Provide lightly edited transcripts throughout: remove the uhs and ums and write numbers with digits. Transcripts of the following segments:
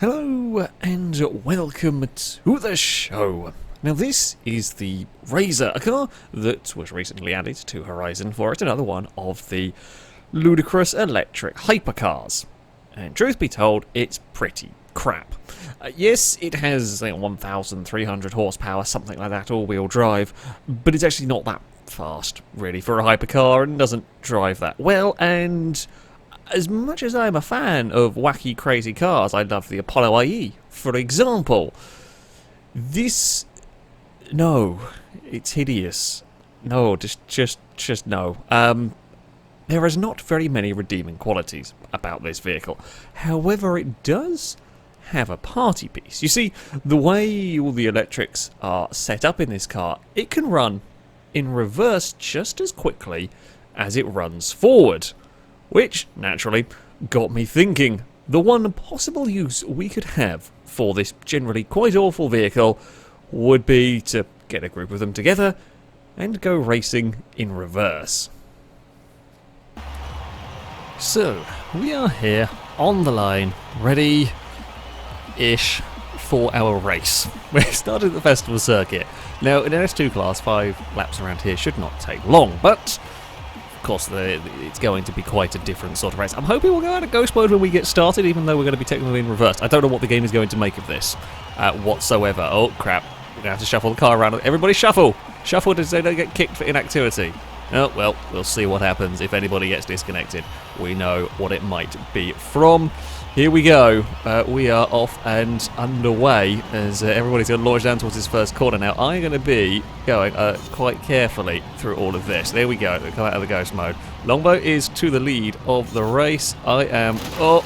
Hello and welcome to the show. Now this is the Raesr, a car that was recently added to Horizon for it, another one of the ludicrous electric hypercars. And truth be told, it's pretty crap. Yes, it has 1,300 horsepower, something like that, all-wheel drive, but it's actually not that fast, really, for a hypercar, and doesn't drive that well, and as much as I'm a fan of wacky, crazy cars, I love the Apollo IE, for example. This... no. It's hideous. No, just no. There is not very many redeeming qualities about this vehicle. However, it does have a party piece. You see, the way all the electrics are set up in this car, it can run in reverse just as quickly as it runs forward. Which, naturally, got me thinking, the one possible use we could have for this generally quite awful vehicle would be to get a group of them together and go racing in reverse. So, we are here, on the line, ready-ish for our race. We're starting the festival circuit. Now, in an S2 class, 5 laps around here should not take long, but of course, it's going to be quite a different sort of race. I'm hoping we'll go out of ghost mode when we get started, even though we're going to be technically in reverse. I don't know what the game is going to make of this whatsoever. Oh, crap. We're going to have to shuffle the car around. Everybody shuffle! Shuffle so they don't get kicked for inactivity. Oh, well, we'll see what happens if anybody gets disconnected. We know what it might be from. Here we go. We are off and underway as everybody's going to launch down towards this first corner. Now, I'm going to be going quite carefully through all of this. There we go. We come out of the ghost mode. Longbow is to the lead of the race. I am,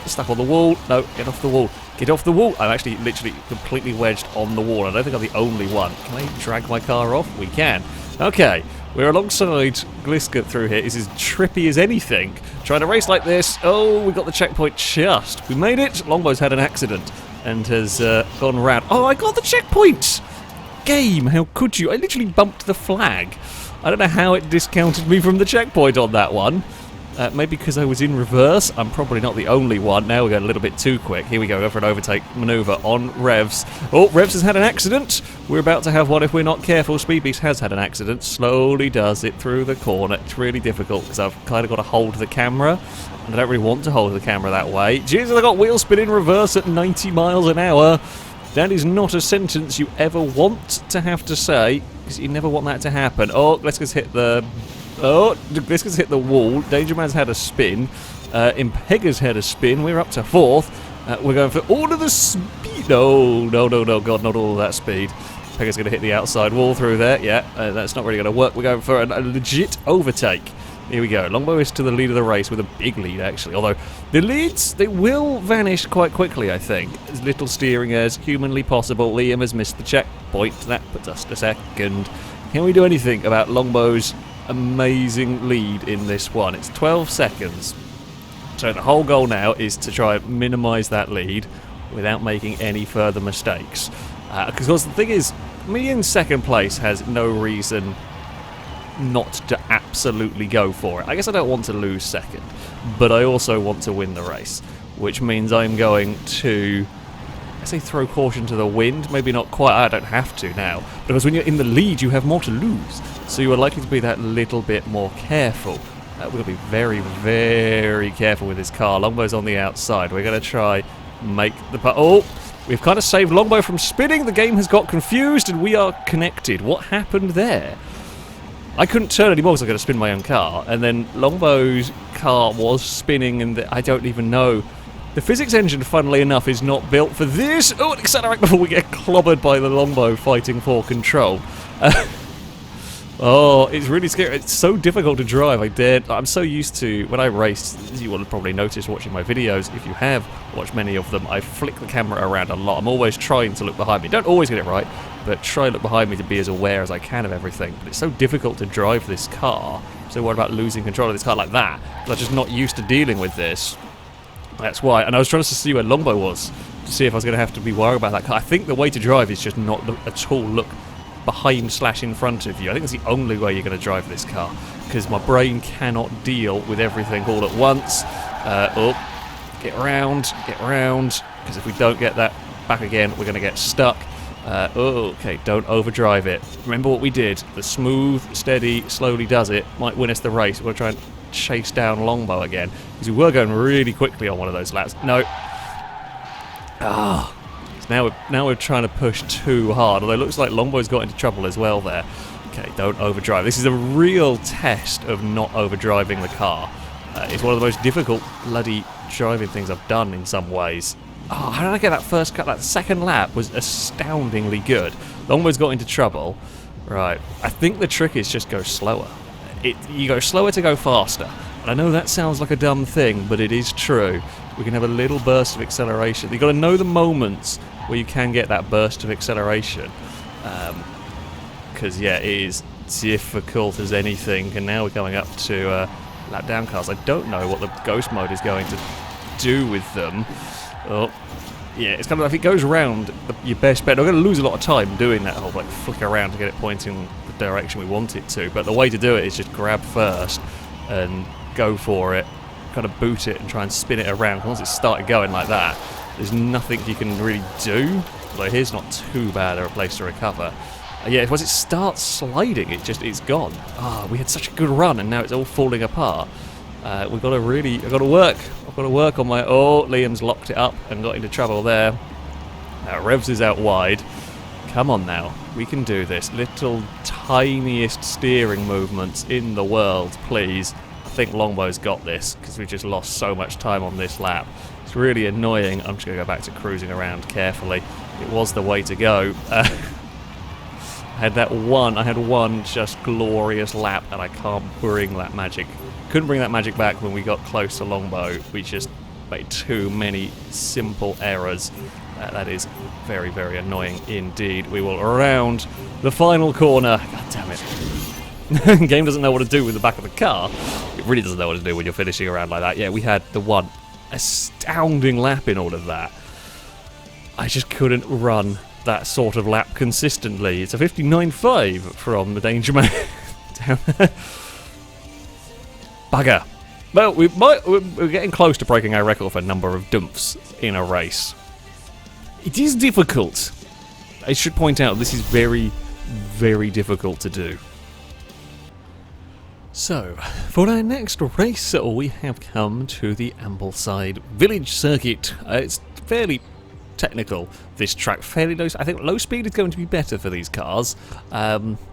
stuck on the wall. No, get off the wall. Get off the wall. I'm actually literally completely wedged on the wall. I don't think I'm the only one. Can I drag my car off? We can. Okay. We're alongside Gliska through here. This is trippy as anything. Trying to race like this. Oh, we got the checkpoint just. We made it. Longbow's had an accident and has gone round. Oh, I got the checkpoint! Game, how could you? I literally bumped the flag. I don't know how it discounted me from the checkpoint on that one. Maybe because I was in reverse. I'm probably not the only one. Now we're going a little bit too quick. Here we go for an overtake manoeuvre on Revs. Oh, Revs has had an accident. We're about to have one if we're not careful. Speedbeast has had an accident. Slowly does it through the corner. It's really difficult because I've kind of got to hold the camera. And I don't really want to hold the camera that way. Jesus, I got wheel spin in reverse at 90 miles an hour. That is not a sentence you ever want to have to say, because you never want that to happen. Oh, let's just hit the... oh, Gliska's hit the wall. Danger Man's had a spin. Impega's had a spin. We're up to 4th. We're going for all of the speed. No, God, not all of that speed. Impega's going to hit the outside wall through there. Yeah, that's not really going to work. We're going for a legit overtake. Here we go. Longbow is to the lead of the race with a big lead, actually. Although the leads, they will vanish quite quickly, I think. As little steering as humanly possible. Liam has missed the checkpoint. That puts us to 2nd. Can we do anything about Longbow's amazing lead in this one? It's 12 seconds. So the whole goal now is to try and minimise that lead without making any further mistakes. Because the thing is, me in 2nd place has no reason not to absolutely go for it. I guess I don't want to lose 2nd, but I also want to win the race, which means I'm going to, I say, throw caution to the wind. Maybe not quite. I don't have to now, because when you're in the lead, you have more to lose. So you are likely to be that little bit more careful. We're going to be very, very careful with this car. Longbow's on the outside. We're going to try make the... oh, we've kind of saved Longbow from spinning. The game has got confused and we are connected. What happened there? I couldn't turn anymore because I was going to spin my own car. And then Longbow's car was spinning and I don't even know. The physics engine, funnily enough, is not built for this. Oh, accelerate before we get clobbered by the Longbow fighting for control. Oh, it's really scary. It's so difficult to drive. I'm so used to, when I race, you will probably notice watching my videos, if you have watched many of them, I flick the camera around a lot. I'm always trying to look behind me. Don't always get it right, but try and look behind me to be as aware as I can of everything. But it's so difficult to drive this car. So what about losing control of this car like that? I'm just not used to dealing with this. That's why. And I was trying to see where Longbow was, to see if I was going to have to be worried about that car. I think the way to drive is just not at all look behind/in front of you. I think that's the only way you're going to drive this car, because my brain cannot deal with everything all at once. Oh, get round, because if we don't get that back again, we're going to get stuck. Okay, don't overdrive it. Remember what we did. The smooth, steady, slowly does it might win us the race. We're going to try and chase down Longbow again, because we were going really quickly on one of those laps. No. Ah. So now we're trying to push too hard, although it looks like Longbow's got into trouble as well there. Okay, don't overdrive. This is a real test of not overdriving the car. It's one of the most difficult bloody driving things I've done in some ways. Oh, how did I get that first cut? That second lap was astoundingly good. Longbow's got into trouble. Right, I think the trick is just go slower. You go slower to go faster. And I know that sounds like a dumb thing, but it is true. We can have a little burst of acceleration. You've got to know the moments where you can get that burst of acceleration. Because, yeah, it is difficult as anything. And now we're going up to lap down cars. I don't know what the ghost mode is going to do with them. Oh, yeah, it's kind of like if it goes around your best bet. I'm going to lose a lot of time doing that whole like flick around to get it pointing the direction we want it to. But the way to do it is just grab first and go for it, kind of boot it and try and spin it around. Once it's started going like that, there's nothing you can really do. Although here's not too bad a place to recover. Yeah, once it starts sliding, it's gone. Ah, we had such a good run, and now it's all falling apart. I've got to work on my... Oh, Liam's locked it up and got into trouble there. Revs is out wide. Come on now, we can do this. Little tiniest steering movements in the world, please. I think Longbow's got this, because we just lost so much time on this lap. It's really annoying. I'm just going to go back to cruising around carefully. It was the way to go. I had one just glorious lap, and I can't bring that magic. Couldn't bring that magic back when we got close to Longbow. We just made too many simple errors. That is very, very annoying indeed. We will round the final corner. God damn it. The game doesn't know what to do with the back of the car. It really doesn't know what to do when you're finishing around like that. Yeah, we had the one astounding lap in all of that. I just couldn't run that sort of lap consistently. It's a 59.5 from the Danger Man. Down there. Bugger. Well, we're getting close to breaking our record for number of dumps in a race. It is difficult. I should point out this is very, very difficult to do. So, for our next race, we have come to the Ambleside Village Circuit. It's fairly technical, this track, fairly low. I think low speed is going to be better for these cars,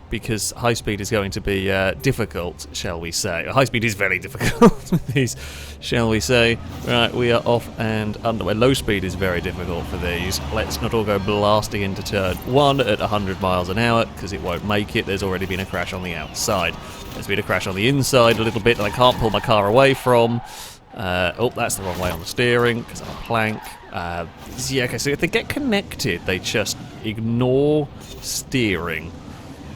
because high speed is going to be difficult, shall we say. High speed is very difficult with these, shall we say. Right, we are off and underway. Low speed is very difficult for these. Let's not all go blasting into turn 1 at 100 miles an hour, because it won't make it. There's already been a crash on the outside. There's been a crash on the inside a little bit that I can't pull my car away from. Oh, that's the wrong way on the steering, because I'm a plank. Yeah, okay, so if they get connected, they just ignore steering.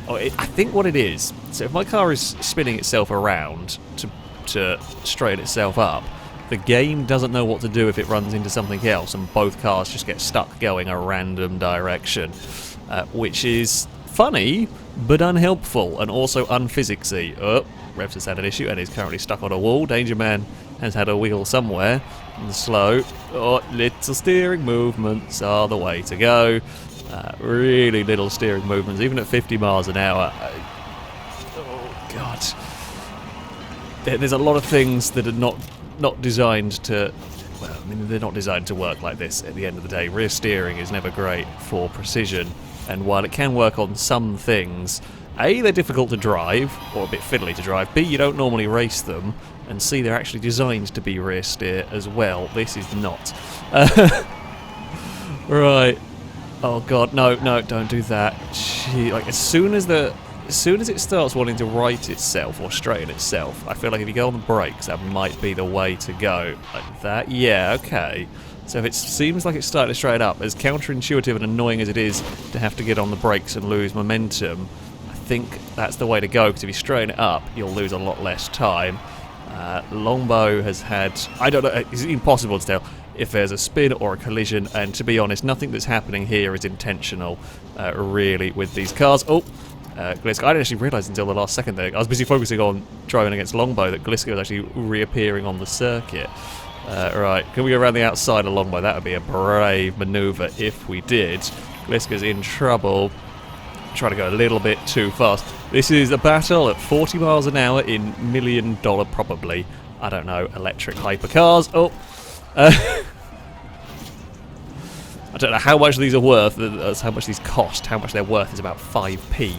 Oh, I think what it is, so if my car is spinning itself around to straighten itself up, the game doesn't know what to do if it runs into something else, and both cars just get stuck going a random direction, which is funny, but unhelpful, and also unphysicsy. Oh, Revs has had an issue and is currently stuck on a wall. Danger Man has had a wiggle somewhere. And slow. Oh, little steering movements are the way to go. Really little steering movements, even at 50 miles an hour. Oh, God. There's a lot of things that are not designed to... Well, I mean, they're not designed to work like this at the end of the day. Rear steering is never great for precision. And while it can work on some things, A, they're difficult to drive, or a bit fiddly to drive. B, you don't normally race them. And C, they're actually designed to be rear steer as well. This is not. Right. Oh god, no, don't do that. Gee, like as soon as it starts wanting to right itself or straighten itself, I feel like if you go on the brakes, that might be the way to go. Like that, yeah, okay. So if it seems like it's starting to straighten up, as counterintuitive and annoying as it is to have to get on the brakes and lose momentum, I think that's the way to go, because if you straighten it up, you'll lose a lot less time. Longbow has had... I don't know, it's impossible to tell if there's a spin or a collision, and to be honest, nothing that's happening here is intentional, really, with these cars. Oh, Glisk, I didn't actually realise until the last second there. I was busy focusing on driving against Longbow that Glisk was actually reappearing on the circuit. Right, can we go around the outside a long way? That would be a brave manoeuvre if we did. Gliska's in trouble. Trying to go a little bit too fast. This is a battle at 40 miles an hour in $1 million, probably. I don't know, electric hypercars. Oh! I don't know how much these are worth, how much these cost, how much they're worth is about 5p.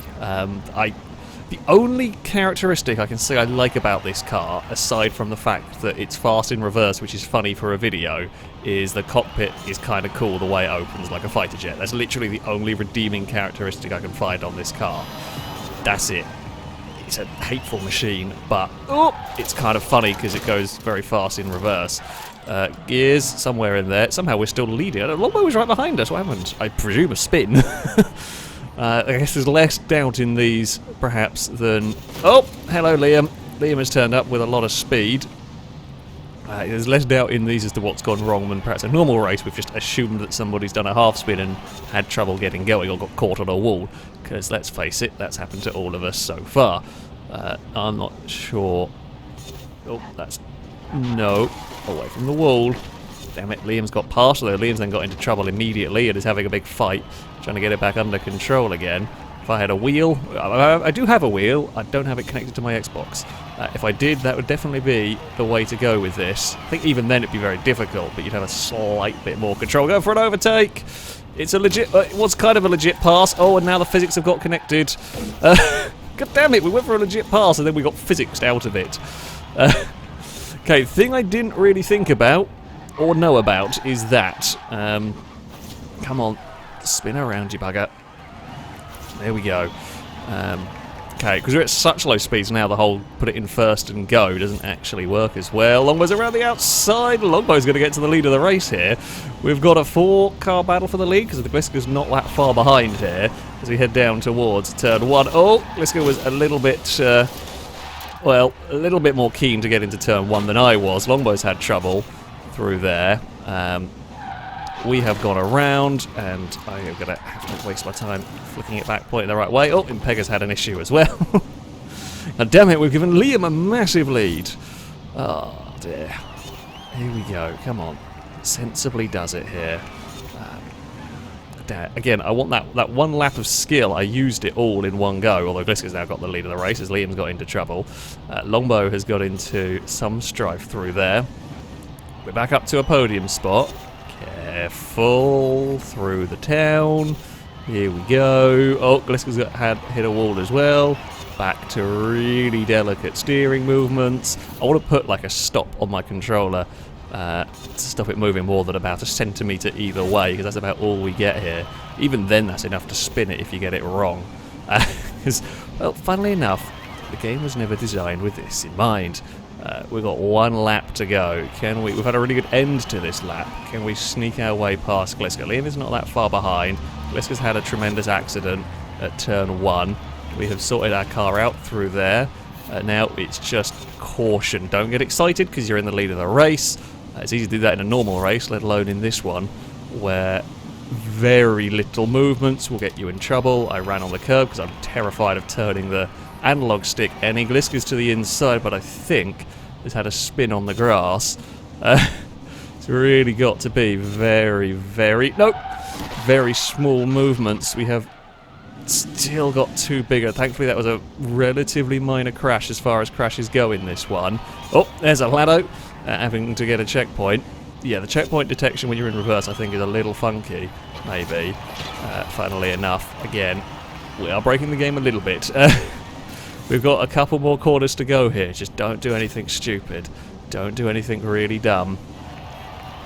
The only characteristic I can say I like about this car, aside from the fact that it's fast in reverse, which is funny for a video, is the cockpit is kind of cool the way it opens like a fighter jet. That's literally the only redeeming characteristic I can find on this car. That's it. It's a hateful machine, but it's kind of funny because it goes very fast in reverse. Gears somewhere in there. Somehow we're still leading. Longbow was right behind us. What happened? I presume a spin. I guess there's less doubt in these, perhaps, than... Oh! Hello, Liam. Liam has turned up with a lot of speed. There's less doubt in these as to what's gone wrong than perhaps a normal race. We've just assumed that somebody's done a half spin and had trouble getting going or got caught on a wall. Because, let's face it, that's happened to all of us so far. I'm not sure... Oh, that's... No. Away from the wall. Damn it, Liam's got past, although Liam's then got into trouble immediately and is having a big fight, trying to get it back under control again. If I had a wheel... I do have a wheel, I don't have it connected to my Xbox. If I did, that would definitely be the way to go with this. I think even then it'd be very difficult, but you'd have a slight bit more control. Go for an overtake! It's a legit... it was kind of a legit pass. Oh, and now the physics have got connected. God damn it, we went for a legit pass and then we got physicsed out of it. Okay, thing I didn't really think about, or know about, is that. Come on, spin around, you bugger. There we go. Okay, because we're at such low speeds now, the whole put it in first and go doesn't actually work as well. Longbow's around the outside. Longbow's going to get to the lead of the race here. We've got a 4-car battle for the lead because the Gliska's not that far behind here as we head down towards turn 1. Oh, Gliska was a little bit... well, a little bit more keen to get into turn 1 than I was. Longbow's had trouble through there. We have gone around, and I am going to have to waste my time flicking it back, pointing the right way. Oh, Impega's had an issue as well. And damn it, we've given Liam a massive lead. Oh, dear. Here we go. Come on. Sensibly does it here. Again, I want that one lap of skill. I used it all in one go, although Gliska's now got the lead of the race as Liam's got into trouble. Longbow has got into some strife through there. We're back up to a podium spot. Careful through the town. Here we go. Oh, Gliska's had hit a wall as well. Back to really delicate steering movements. I want to put like a stop on my controller to stop it moving more than about a centimetre either way, because that's about all we get here. Even then, that's enough to spin it if you get it wrong. Because, well, funnily enough, the game was never designed with this in mind. We've got one lap to go. Can we? We've had a really good end to this lap. Can we sneak our way past Gliska? Liam is not that far behind. Gliska's had a tremendous accident at turn 1. We have sorted our car out through there. Now it's just caution. Don't get excited because you're in the lead of the race. It's easy to do that in a normal race, let alone in this one, where very little movements will get you in trouble. I ran on the curb because I'm terrified of turning the analog stick any. Gliska's to the inside, but I think it's had a spin on the grass. It's really got to be very, very... Nope! Very small movements. We have still got two bigger. Thankfully that was a relatively minor crash as far as crashes go in this one. Oh, there's a Lado having to get a checkpoint. Yeah, the checkpoint detection when you're in reverse I think is a little funky, maybe. Funnily enough, again, we are breaking the game a little bit. We've got a couple more corners to go here. Just don't do anything stupid. Don't do anything really dumb.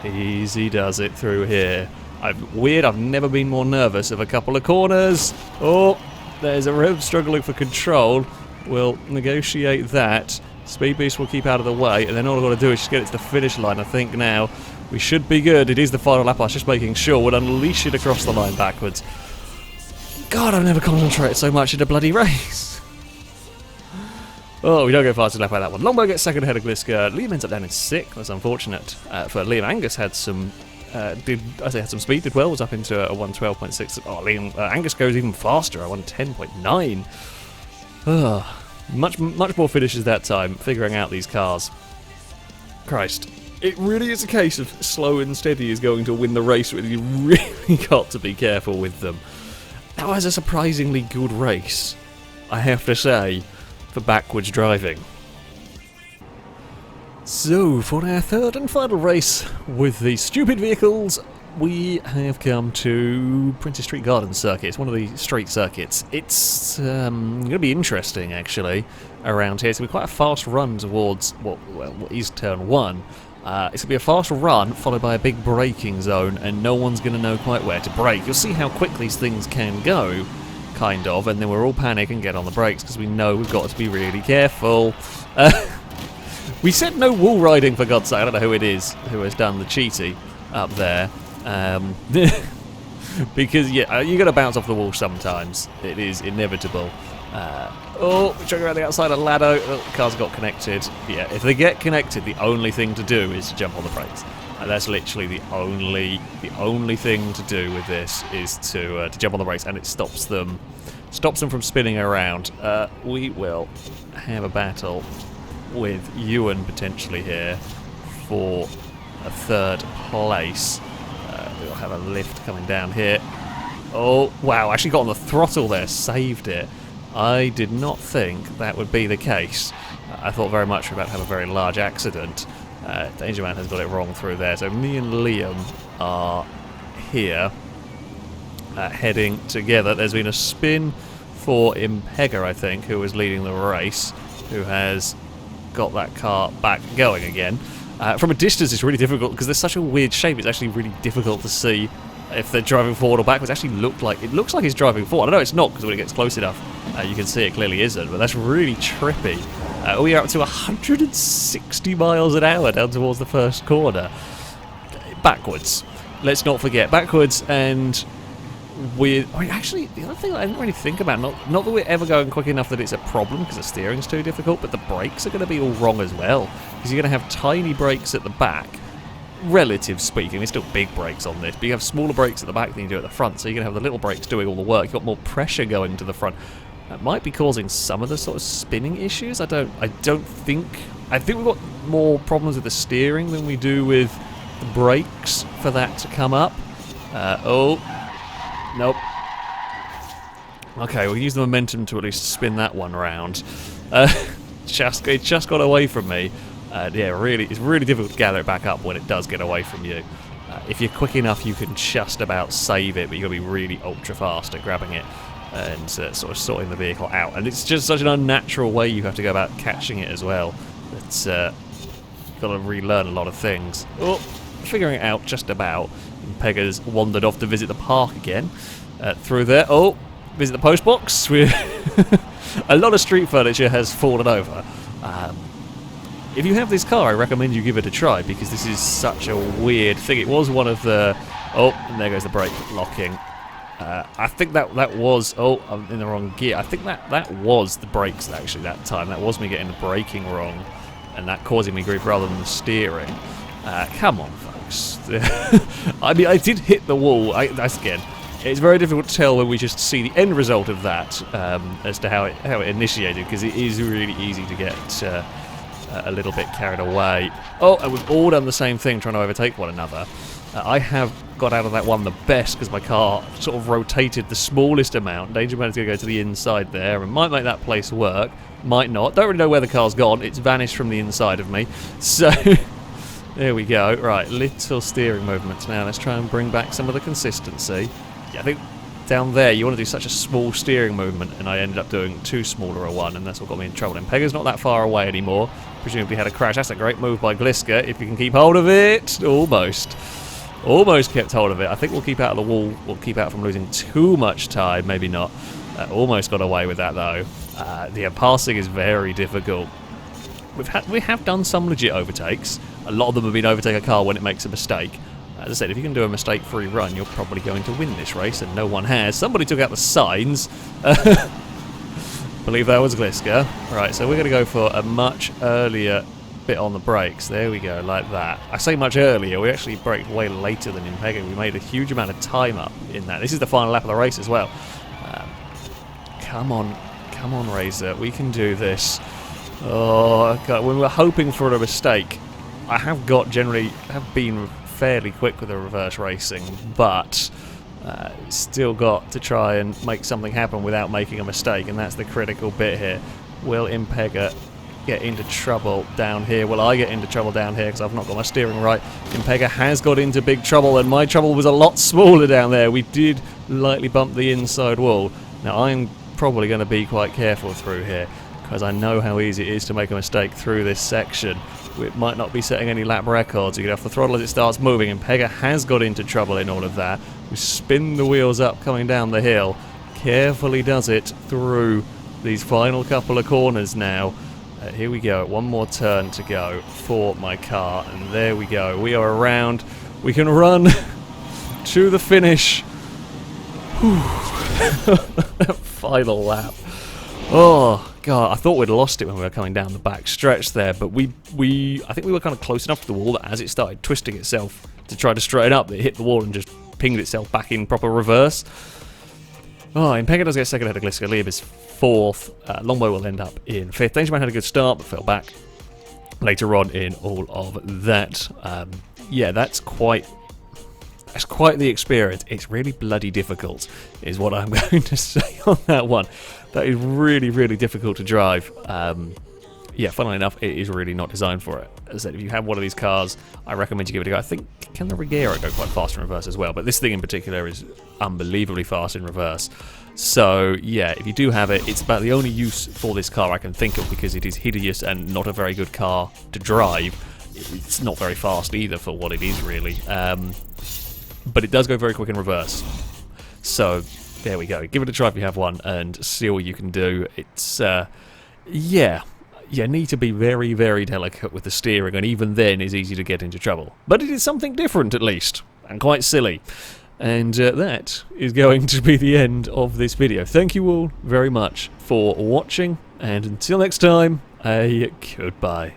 Easy does it through here. I've never been more nervous of a couple of corners. Oh, there's a Rev struggling for control. We'll negotiate that. Speed Beast will keep out of the way, and then all I've got to do is just get it to the finish line. I think now we should be good. It is the final lap. I was just making sure we'll unleash it across the line backwards. God, I've never concentrated so much in a bloody race. Oh, we don't go fast enough by that one. Longbow gets second ahead of Gliska. Liam ends up down in 6th. That's unfortunate for Liam. Angus had some... had some speed, did well, was up into a 112.6. Oh, Liam, Angus goes even faster, a 110.9. Much more finishes that time, figuring out these cars. Christ. It really is a case of slow and steady is going to win the race. You really got to be careful with them. That was a surprisingly good race, I have to say, for backwards driving. So, for our third and final race with the stupid vehicles, we have come to Princess Street Garden Circuit. It's one of the street circuits. It's going to be interesting, actually, around here. It's going to be quite a fast run towards what is turn 1. It's going to be a fast run, followed by a big braking zone, and no one's going to know quite where to brake. You'll see how quick these things can go, kind of, and then we'll all panic and get on the brakes, because we know we've got to be really careful. We said no wall riding, for God's sake. I don't know who it is who has done the cheaty up there. Because, yeah, you're going to bounce off the wall sometimes. It is inevitable. We're trying around the outside of Lado. Oh, the cars got connected. Yeah, if they get connected, the only thing to do is to jump on the brakes. And that's literally the only thing to do with this is to jump on the brakes, and it stops them from spinning around. We will have a battle with Ewan potentially here for a third place. We'll have a lift coming down here. Oh, wow, actually got on the throttle there, saved it. I did not think that would be the case. I thought very much about to have a very large accident. Danger Man has got it wrong through there. So me and Liam are here, heading together. There's been a spin for Impega, I think, who was leading the race, who has got that car back going again. From a distance, it's really difficult because there's such a weird shape. It's actually really difficult to see if they're driving forward or backwards. It actually looks like he's driving forward. I know it's not, because when it gets close enough, you can see it clearly isn't. But that's really trippy. We are up to 160 miles an hour down towards the first corner. Backwards. Let's not forget backwards, and actually, the other thing I didn't really think about, not that we're ever going quick enough that it's a problem because the steering's too difficult, but the brakes are going to be all wrong as well, because you're going to have tiny brakes at the back, relative speaking. There's still big brakes on this, but you have smaller brakes at the back than you do at the front, so you're going to have the little brakes doing all the work. You've got more pressure going to the front. That might be causing some of the sort of spinning issues. I think we've got more problems with the steering than we do with the brakes for that to come up. Nope. Okay, we'll use the momentum to at least spin that one round. It just got away from me. Yeah, it's really difficult to gather it back up when it does get away from you. If you're quick enough, you can just about save it, but you've got to be really ultra fast at grabbing it and sort of sorting the vehicle out. And it's just such an unnatural way you have to go about catching it as well. It's you've got to relearn a lot of things. Oh, figuring it out just about. Pega's wandered off to visit the park again. Through there. Oh, visit the post box. A lot of street furniture has fallen over. If you have this car, I recommend you give it a try, because this is such a weird thing. It was one of the... Oh, and there goes the brake locking. I think that was... Oh, I'm in the wrong gear. I think that was the brakes, actually, that time. That was me getting the braking wrong, and that causing me grief rather than the steering. Come on, folks. I mean, I did hit the wall. Again, it's very difficult to tell when we just see the end result of that as to how it initiated, because it is really easy to get a little bit carried away. Oh, and we've all done the same thing, trying to overtake one another. I have got out of that one the best, because my car sort of rotated the smallest amount. Danger Man is going to go to the inside there and might make that place work. Might not. Don't really know where the car's gone. It's vanished from the inside of me. So... There we go. Right, little steering movements now. Let's try and bring back some of the consistency. Yeah, I think down there you want to do such a small steering movement, and I ended up doing too smaller a one, and that's what got me in trouble. And Pega's not that far away anymore. Presumably had a crash. That's a great move by Gliska, if you can keep hold of it. Almost kept hold of it. I think we'll keep out of the wall. We'll keep out from losing too much time. Maybe not. Almost got away with that, though. The passing is very difficult. We have done some legit overtakes. A lot of them have been overtake a car when it makes a mistake. As I said, if you can do a mistake-free run, you're probably going to win this race, and no one has. Somebody took out the signs. Believe that was Gliska. Right, so we're going to go for a much earlier bit on the brakes. There we go, like that. I say much earlier. We actually braked way later than Impega. We made a huge amount of time up in that. This is the final lap of the race as well. Come on, Raesr. We can do this. Oh, God. We were hoping for a mistake I have been fairly quick with the reverse racing, but still got to try and make something happen without making a mistake, and that's the critical bit here. Will Impega get into trouble down here? Will I get into trouble down here because I've not got my steering right? Impega has got into big trouble, and my trouble was a lot smaller down there. We did lightly bump the inside wall. Now I'm probably going to be quite careful through here because I know how easy it is to make a mistake through this section. It might not be setting any lap records. You get off the throttle as it starts moving, and Impega has got into trouble in all of that. We spin the wheels up coming down the hill. Carefully does it through these final couple of corners now. Here we go, one more turn to go for my car, and there we go. We are around. We can run to the finish. Final lap. Oh god, I thought we'd lost it when we were coming down the back stretch there, but I think we were kind of close enough to the wall that as it started twisting itself to try to straighten up, it hit the wall and just pinged itself back in proper reverse. Oh, Impega does get second ahead of Gliska. Lieb is fourth. Longbow will end up in fifth. Dangerman had a good start but fell back later on in all of that. Yeah, that's quite the experience. It's really bloody difficult, is what I'm going to say on that one. That is really, really difficult to drive. Yeah, funnily enough, it is really not designed for it. As I said, if you have one of these cars, I recommend you give it a go. I think, can the Raesr go quite fast in reverse as well? But this thing in particular is unbelievably fast in reverse. So, yeah, if you do have it, it's about the only use for this car I can think of, because it is hideous and not a very good car to drive. It's not very fast either for what it is, really. But it does go very quick in reverse. So, there we go. Give it a try if you have one and see what you can do. It's, yeah. You need to be very, very delicate with the steering, and even then is easy to get into trouble. But it is something different, at least, and quite silly. And that is going to be the end of this video. Thank you all very much for watching, and until next time, a goodbye.